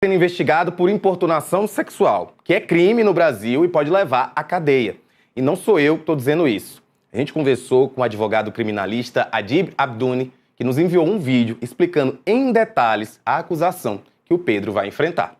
Sendo investigado por importunação sexual, que é crime no Brasil e pode levar à cadeia. E não sou eu que estou dizendo isso. A gente conversou com o advogado criminalista Adib Abduni, que nos enviou um vídeo explicando em detalhes a acusação que o Pedro vai enfrentar.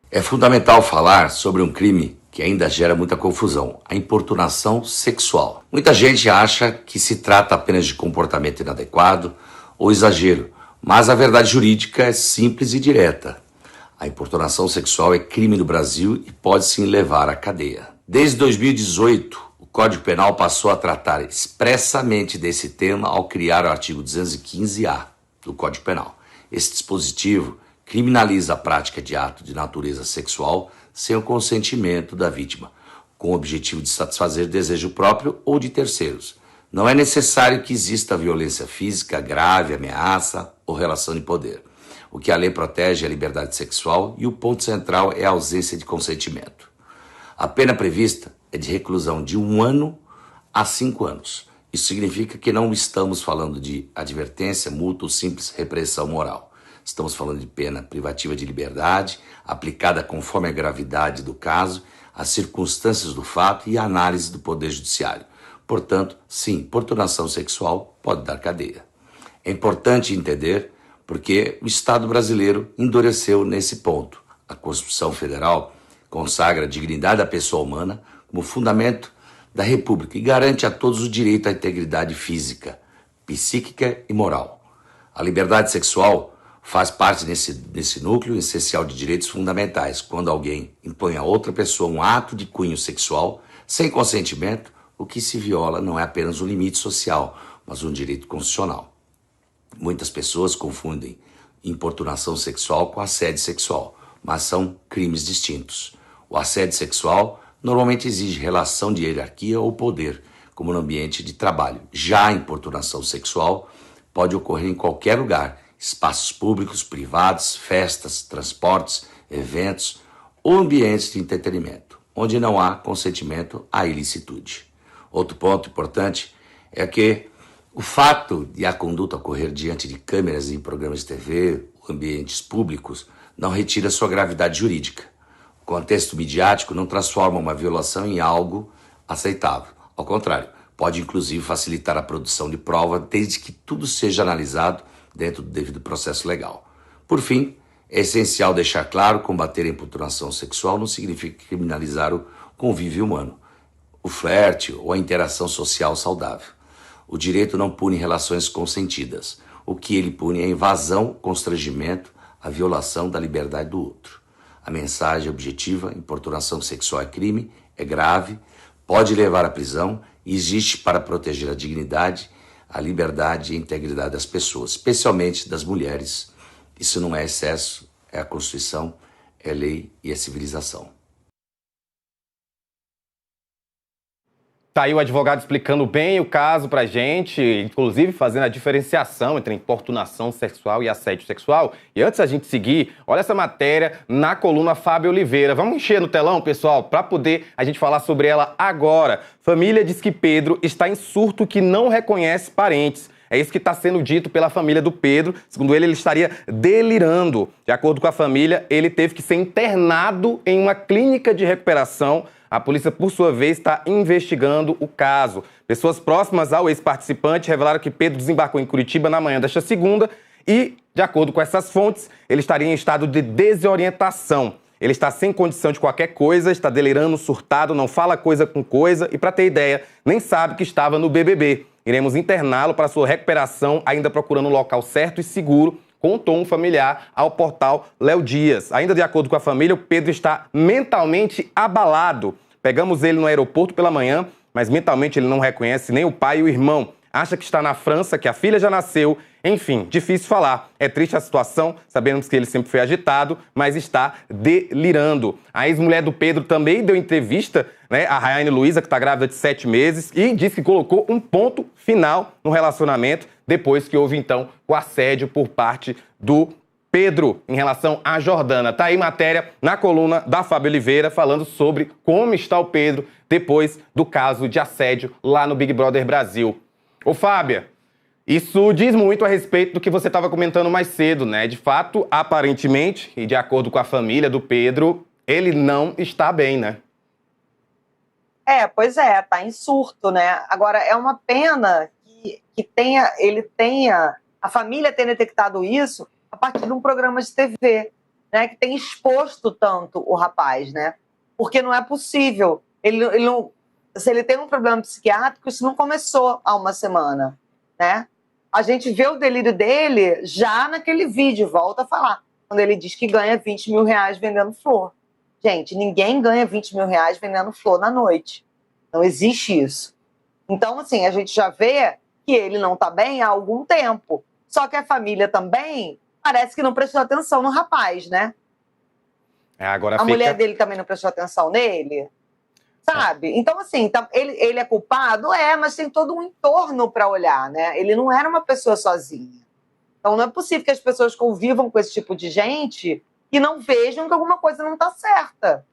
É fundamental falar sobre um crime que ainda gera muita confusão, a importunação sexual. Muita gente acha que se trata apenas de comportamento inadequado ou exagero, mas a verdade jurídica é simples e direta. A importunação sexual é crime no Brasil e pode sim levar à cadeia. Desde 2018, o Código Penal passou a tratar expressamente desse tema ao criar o artigo 215-A do Código Penal. Esse dispositivo criminaliza a prática de ato de natureza sexual sem o consentimento da vítima, com o objetivo de satisfazer desejo próprio ou de terceiros. Não é necessário que exista violência física, grave, ameaça ou relação de poder. O que a lei protege é a liberdade sexual e o ponto central é a ausência de consentimento. A pena prevista é de reclusão de 1 ano a 5 anos. Isso significa que não estamos falando de advertência, multa ou simples repressão moral. Estamos falando de pena privativa de liberdade, aplicada conforme a gravidade do caso, as circunstâncias do fato e a análise do Poder Judiciário. Portanto, sim, importunação sexual pode dar cadeia. É importante entender porque o Estado brasileiro endureceu nesse ponto. A Constituição Federal consagra a dignidade da pessoa humana como fundamento da República e garante a todos o direito à integridade física, psíquica e moral. A liberdade sexual faz parte desse núcleo essencial de direitos fundamentais. Quando alguém impõe a outra pessoa um ato de cunho sexual sem consentimento, o que se viola não é apenas um limite social, mas um direito constitucional. Muitas pessoas confundem importunação sexual com assédio sexual, mas são crimes distintos. O assédio sexual normalmente exige relação de hierarquia ou poder, como no ambiente de trabalho. Já a importunação sexual pode ocorrer em qualquer lugar, espaços públicos, privados, festas, transportes, eventos ou ambientes de entretenimento, onde não há consentimento à ilicitude. Outro ponto importante é que o fato de a conduta ocorrer diante de câmeras em programas de TV, ambientes públicos, não retira sua gravidade jurídica. O contexto midiático não transforma uma violação em algo aceitável. Ao contrário, pode inclusive facilitar a produção de prova desde que tudo seja analisado dentro do devido processo legal. Por fim, é essencial deixar claro que combater a importunação sexual não significa criminalizar o convívio humano, o flerte ou a interação social saudável. O direito não pune relações consentidas. O que ele pune é a invasão, constrangimento, a violação da liberdade do outro. A mensagem objetiva: importunação sexual é crime, é grave, pode levar à prisão e existe para proteger a dignidade, a liberdade e a integridade das pessoas, especialmente das mulheres. Isso não é excesso, é a Constituição, é lei e é civilização. Tá aí o advogado explicando bem o caso pra gente, inclusive fazendo a diferenciação entre importunação sexual e assédio sexual. E antes da gente seguir, olha essa matéria na coluna Fábio Oliveira. Vamos encher no telão, pessoal, para poder a gente falar sobre ela agora. Família diz que Pedro está em surto que não reconhece parentes. É isso que está sendo dito pela família do Pedro. Segundo ele estaria delirando. De acordo com a família, ele teve que ser internado em uma clínica de recuperação. A polícia, por sua vez, está investigando o caso. Pessoas próximas ao ex-participante revelaram que Pedro desembarcou em Curitiba na manhã desta segunda e, de acordo com essas fontes, ele estaria em estado de desorientação. Ele está sem condição de qualquer coisa, está delirando, surtado, não fala coisa com coisa e, para ter ideia, nem sabe que estava no BBB. Iremos interná-lo para sua recuperação, ainda procurando um local certo e seguro, contou um familiar ao portal Léo Dias. Ainda de acordo com a família, o Pedro está mentalmente abalado. Pegamos ele no aeroporto pela manhã, mas mentalmente ele não reconhece nem o pai e o irmão. Acha que está na França, que a filha já nasceu. Enfim, difícil falar. É triste a situação, sabemos que ele sempre foi agitado, mas está delirando. A ex-mulher do Pedro também deu entrevista, a Rayane Luiza, que está grávida de 7 meses, e disse que colocou um ponto final no relacionamento, depois que houve, então, o assédio por parte do Pedro em relação à Jordana. Tá aí matéria na coluna da Fábio Oliveira falando sobre como está o Pedro depois do caso de assédio lá no Big Brother Brasil. Ô, Fábia, Isso diz muito a respeito do que você estava comentando mais cedo, né? De fato, aparentemente, e de acordo com a família do Pedro, ele não está bem, né? Pois é, tá em surto, né? Agora, é uma pena a família tenha detectado isso a partir de um programa de TV, né? Que tem exposto tanto o rapaz, né? Porque não é possível. Se ele tem um problema psiquiátrico, isso não começou há uma semana, né? A gente vê o delírio dele já naquele vídeo, volta a falar, quando ele diz que ganha 20 mil reais vendendo flor. Gente, ninguém ganha 20 mil reais vendendo flor na noite. Não existe isso. Então, assim, a gente já vê que ele não está bem há algum tempo. Só que a família também parece que não prestou atenção no rapaz, né? Agora a mulher dele também não prestou atenção nele, sabe? Então, assim, ele é culpado? Mas tem todo um entorno para olhar, né? Ele não era uma pessoa sozinha. Então, não é possível que as pessoas convivam com esse tipo de gente e não vejam que alguma coisa não está certa.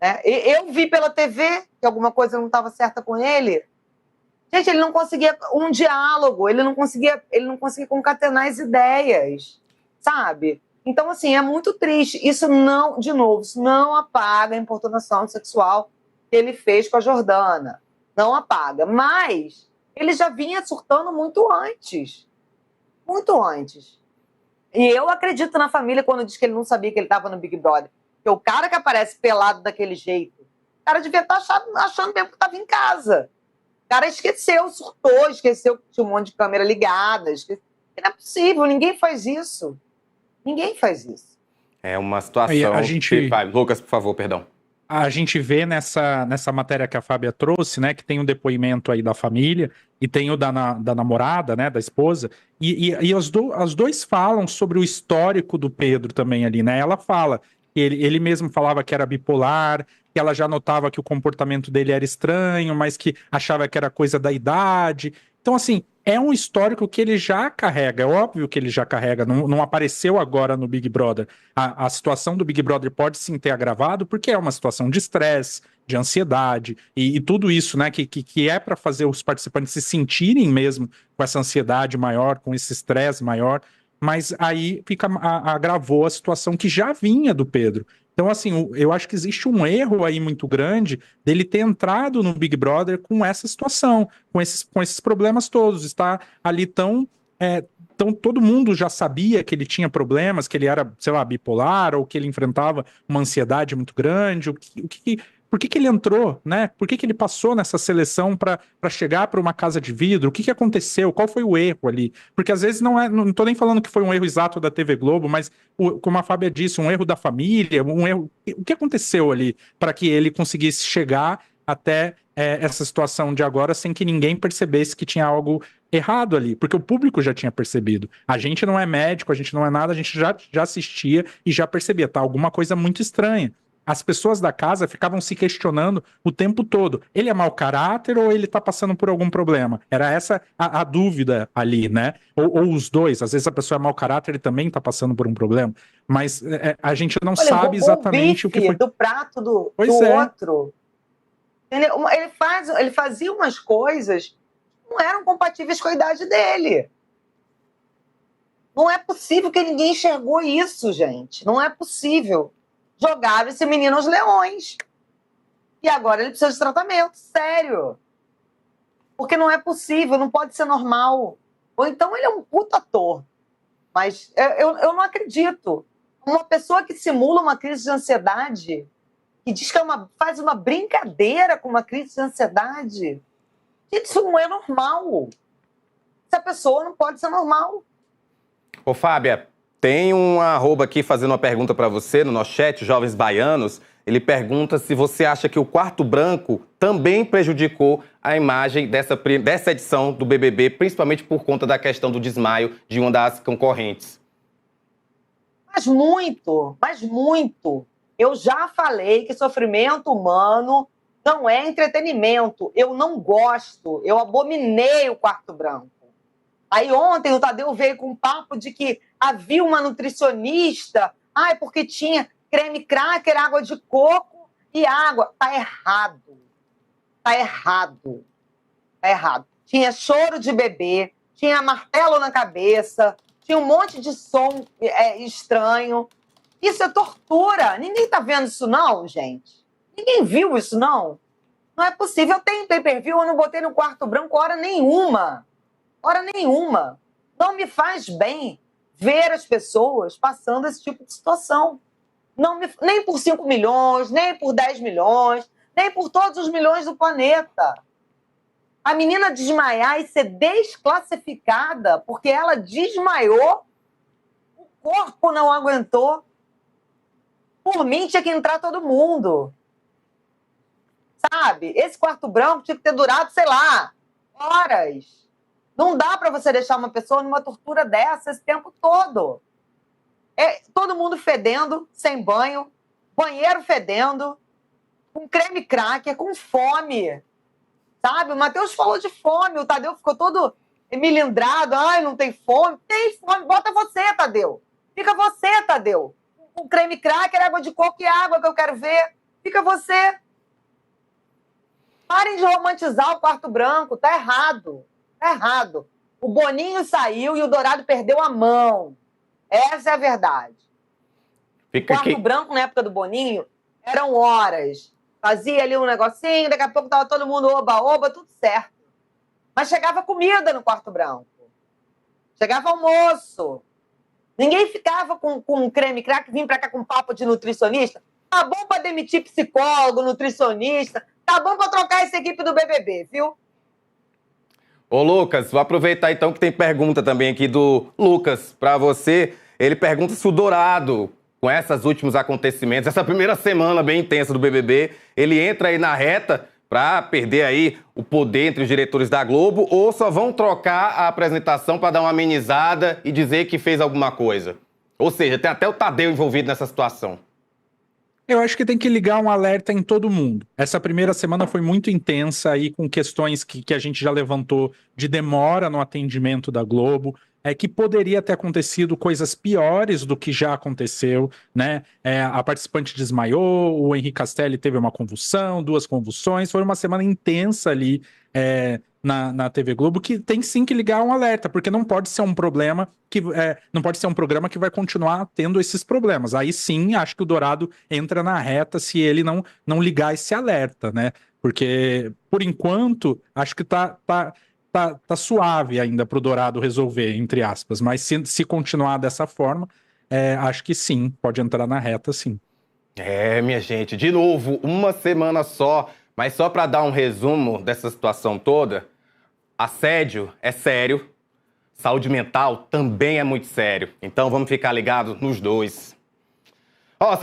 Né? Eu vi pela TV que alguma coisa não estava certa com ele. Gente, ele não conseguia um diálogo, ele não conseguia concatenar as ideias, sabe? Então, assim, é muito triste. Isso não, de novo, isso não apaga a importunação sexual que ele fez com a Jordana. Não apaga. Mas ele já vinha surtando muito antes. Muito antes. E eu acredito na família quando diz que ele não sabia que ele estava no Big Brother. Porque o cara que aparece pelado daquele jeito, o cara devia estar achando mesmo que estava em casa. O cara esqueceu, surtou, esqueceu que tinha um monte de câmera ligada. Não é possível, ninguém faz isso. Ninguém faz isso. É uma situação Lucas, por favor, perdão. A gente vê nessa matéria que a Fábia trouxe, né, que tem um depoimento aí da família e tem o da namorada, né, da esposa, e os dois falam sobre o histórico do Pedro também ali, né? Ela fala que ele mesmo falava que era bipolar, que ela já notava que o comportamento dele era estranho, mas que achava que era coisa da idade. Então, assim, é um histórico que ele já carrega, é óbvio que ele já carrega, não apareceu agora no Big Brother. A situação do Big Brother pode sim ter agravado, porque é uma situação de estresse, de ansiedade, e tudo isso, né, que é para fazer os participantes se sentirem mesmo com essa ansiedade maior, com esse estresse maior, mas aí agravou a situação que já vinha do Pedro. Então, assim, eu acho que existe um erro aí muito grande dele ter entrado no Big Brother com essa situação, com esses problemas todos. Está ali então todo mundo já sabia que ele tinha problemas, que ele era, sei lá, bipolar, ou que ele enfrentava uma ansiedade muito grande. Por que ele entrou, né? Por que ele passou nessa seleção para chegar para uma casa de vidro? O que aconteceu? Qual foi o erro ali? Porque às vezes não estou nem falando que foi um erro exato da TV Globo, mas como a Fábia disse, um erro da família, um erro. O que aconteceu ali para que ele conseguisse chegar até essa situação de agora sem que ninguém percebesse que tinha algo errado ali? Porque o público já tinha percebido. A gente não é médico, a gente não é nada, a gente já assistia e já percebia, tá? Alguma coisa muito estranha. As pessoas da casa ficavam se questionando o tempo todo. Ele é mau caráter ou ele tá passando por algum problema? Era essa a dúvida ali, né? Ou os dois. Às vezes a pessoa é mau caráter e também tá passando por um problema. Mas a gente não sabe exatamente o que foi. Do prato do outro. Ele fazia umas coisas que não eram compatíveis com a idade dele. Não é possível que ninguém enxergou isso, gente. Não é possível. Jogaram esse menino aos leões. E agora ele precisa de tratamento, sério. Porque não é possível, não pode ser normal. Ou então ele é um puta ator. Mas eu não acredito. Uma pessoa que simula uma crise de ansiedade, que diz que faz uma brincadeira com uma crise de ansiedade, isso não é normal. Essa pessoa não pode ser normal. Ô, Fábia, tem um @ aqui fazendo uma pergunta para você no nosso chat, Jovens Baianos. Ele pergunta se você acha que o quarto branco também prejudicou a imagem dessa edição do BBB, principalmente por conta da questão do desmaio de uma das concorrentes. Mas muito, mas muito. Eu já falei que sofrimento humano não é entretenimento. Eu não gosto, eu abominei o quarto branco. Aí ontem o Tadeu veio com um papo de que havia uma nutricionista, porque tinha creme cracker, água de coco e água. Tá errado. Tá errado. Tá errado. Tinha choro de bebê, tinha martelo na cabeça, tinha um monte de som estranho. Isso é tortura. Ninguém tá vendo isso não, gente. Ninguém viu isso não. Não é possível. Eu tenho pay-per-view, eu não botei no quarto branco hora nenhuma. Hora nenhuma. Não me faz bem ver as pessoas passando esse tipo de situação. Nem por 5 milhões, nem por 10 milhões, nem por todos os milhões do planeta. A menina desmaiar e ser desclassificada porque ela desmaiou, o corpo não aguentou. Por mim, tinha que entrar todo mundo. Sabe? Esse quarto branco tinha que ter durado, sei lá, horas. Não dá para você deixar uma pessoa numa tortura dessa esse tempo todo. Todo mundo fedendo, sem banho, banheiro fedendo, com creme cracker, com fome. Sabe? O Matheus falou de fome, o Tadeu ficou todo milindrado. Ai, não tem fome. Tem fome, bota você, Tadeu. Fica você, Tadeu. Com creme cracker, água de coco e água que eu quero ver. Fica você. Parem de romantizar o quarto branco, tá errado. Tá errado. O Boninho saiu e o Dourado perdeu a mão. Essa é a verdade. O quarto branco, na época do Boninho, eram horas. Fazia ali um negocinho, daqui a pouco tava todo mundo oba-oba, tudo certo. Mas chegava comida no quarto branco. Chegava almoço. Ninguém ficava com creme crack, vinha pra cá com papo de nutricionista. Tá bom pra demitir psicólogo, nutricionista. Tá bom pra trocar essa equipe do BBB, viu? Ô, Lucas, vou aproveitar então que tem pergunta também aqui do Lucas pra você. Ele pergunta se o Dourado, com esses últimos acontecimentos, essa primeira semana bem intensa do BBB, ele entra aí na reta pra perder aí o poder entre os diretores da Globo ou só vão trocar a apresentação pra dar uma amenizada e dizer que fez alguma coisa? Ou seja, tem até o Tadeu envolvido nessa situação. Eu acho que tem que ligar um alerta em todo mundo. Essa primeira semana foi muito intensa aí com questões que a gente já levantou de demora no atendimento da Globo, que poderia ter acontecido coisas piores do que já aconteceu, né? A participante desmaiou, o Henrique Castelli teve uma convulsão, 2 convulsões, foi uma semana intensa ali na TV Globo, que tem sim que ligar um alerta, porque não pode ser um problema não pode ser um programa que vai continuar tendo esses problemas. Aí sim, acho que o Dourado entra na reta se ele não ligar esse alerta, né? Porque, por enquanto, acho que tá suave ainda pro Dourado resolver, entre aspas. Mas se continuar dessa forma, acho que sim, pode entrar na reta, sim. Minha gente, de novo, uma semana só, mas só para dar um resumo dessa situação toda, assédio é sério, saúde mental também é muito sério. Então vamos ficar ligados nos dois. Semana